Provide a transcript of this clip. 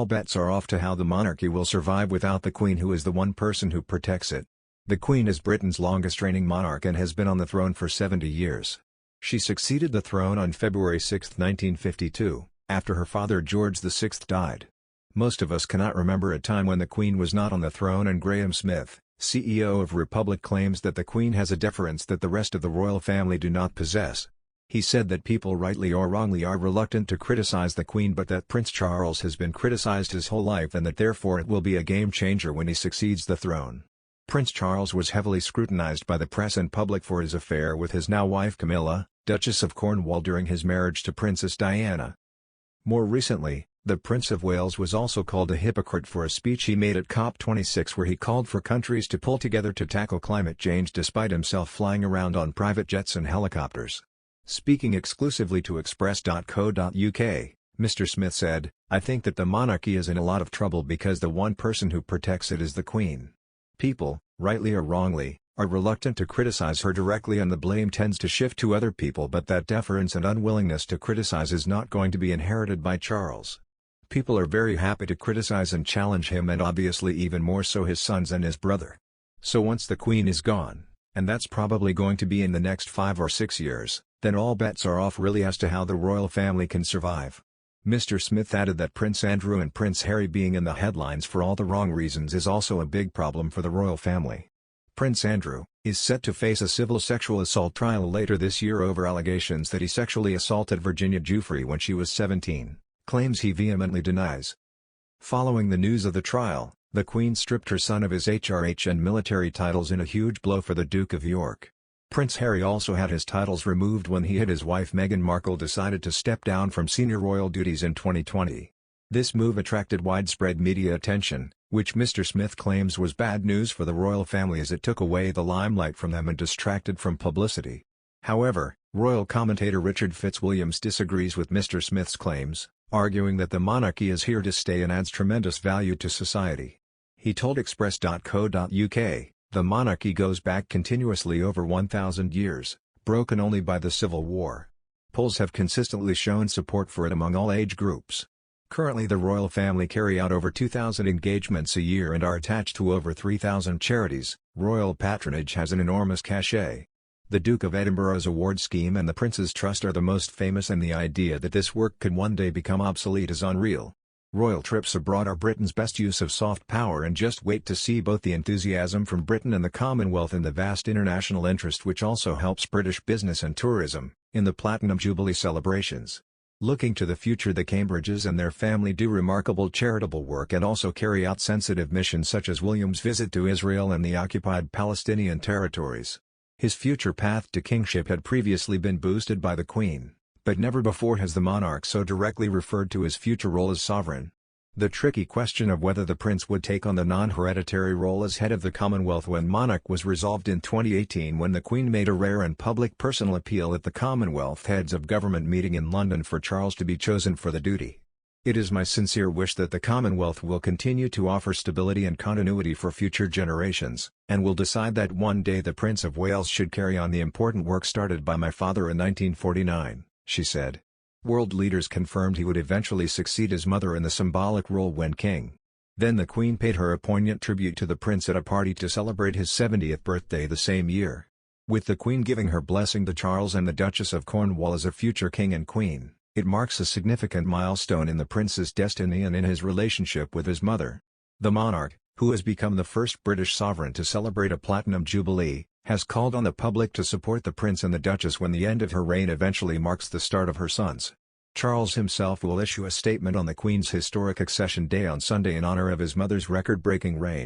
all bets are off to how the monarchy will survive without the Queen, who is the one person who protects it. The Queen is Britain's longest-reigning monarch and has been on the throne for 70 years. She succeeded the throne on February 6, 1952, after her father George VI died. Most of us cannot remember a time when the Queen was not on the throne, and Graham Smith, CEO of Republic, claims that the Queen has a deference that the rest of the royal family do not possess. He said that people rightly or wrongly are reluctant to criticize the Queen, but that Prince Charles has been criticized his whole life and that therefore it will be a game changer when he succeeds the throne. Prince Charles was heavily scrutinized by the press and public for his affair with his now wife Camilla, Duchess of Cornwall, during his marriage to Princess Diana. More recently, the Prince of Wales was also called a hypocrite for a speech he made at COP26, where he called for countries to pull together to tackle climate change despite himself flying around on private jets and helicopters. Speaking exclusively to Express.co.uk, Mr. Smith said, "I think that the monarchy is in a lot of trouble because the one person who protects it is the Queen. People, rightly or wrongly, are reluctant to criticize her directly and the blame tends to shift to other people, but that deference and unwillingness to criticize is not going to be inherited by Charles. People are very happy to criticize and challenge him, and obviously even more so his sons and his brother. So once the Queen is gone, and that's probably going to be in the next 5 or 6 years, then all bets are off really as to how the royal family can survive." Mr. Smith added that Prince Andrew and Prince Harry being in the headlines for all the wrong reasons is also a big problem for the royal family. Prince Andrew is set to face a civil sexual assault trial later this year over allegations that he sexually assaulted Virginia Giuffre when she was 17, claims he vehemently denies. Following the news of the trial, the Queen stripped her son of his HRH and military titles in a huge blow for the Duke of York. Prince Harry also had his titles removed when he and his wife Meghan Markle decided to step down from senior royal duties in 2020. This move attracted widespread media attention, which Mr. Smith claims was bad news for the royal family as it took away the limelight from them and distracted from publicity. However, royal commentator Richard Fitzwilliams disagrees with Mr. Smith's claims, arguing that the monarchy is here to stay and adds tremendous value to society. He told Express.co.uk, "The monarchy goes back continuously over 1,000 years, broken only by the Civil War. Polls have consistently shown support for it among all age groups. Currently the royal family carry out over 2,000 engagements a year and are attached to over 3,000 charities. Royal patronage has an enormous cachet. The Duke of Edinburgh's award scheme and the Prince's Trust are the most famous, and the idea that this work could one day become obsolete is unreal. Royal trips abroad are Britain's best use of soft power, and just wait to see both the enthusiasm from Britain and the Commonwealth and the vast international interest which also helps British business and tourism, in the Platinum Jubilee celebrations. Looking to the future, the Cambridges and their family do remarkable charitable work and also carry out sensitive missions such as William's visit to Israel and the occupied Palestinian territories. His future path to kingship had previously been boosted by the Queen, but never before has the monarch so directly referred to his future role as sovereign. The tricky question of whether the prince would take on the non-hereditary role as head of the Commonwealth when monarch was resolved in 2018, when the Queen made a rare and public personal appeal at the Commonwealth Heads of Government meeting in London for Charles to be chosen for the duty. "It is my sincere wish that the Commonwealth will continue to offer stability and continuity for future generations, and will decide that one day the Prince of Wales should carry on the important work started by my father in 1949, she said. World leaders confirmed he would eventually succeed his mother in the symbolic role when king. Then the Queen paid her a poignant tribute to the prince at a party to celebrate his 70th birthday the same year. With the Queen giving her blessing to Charles and the Duchess of Cornwall as a future king and queen, it marks a significant milestone in the prince's destiny and in his relationship with his mother. The monarch, who has become the first British sovereign to celebrate a Platinum Jubilee, has called on the public to support the Prince and the Duchess when the end of her reign eventually marks the start of her son's. Charles himself will issue a statement on the Queen's historic accession day on Sunday in honor of his mother's record-breaking reign.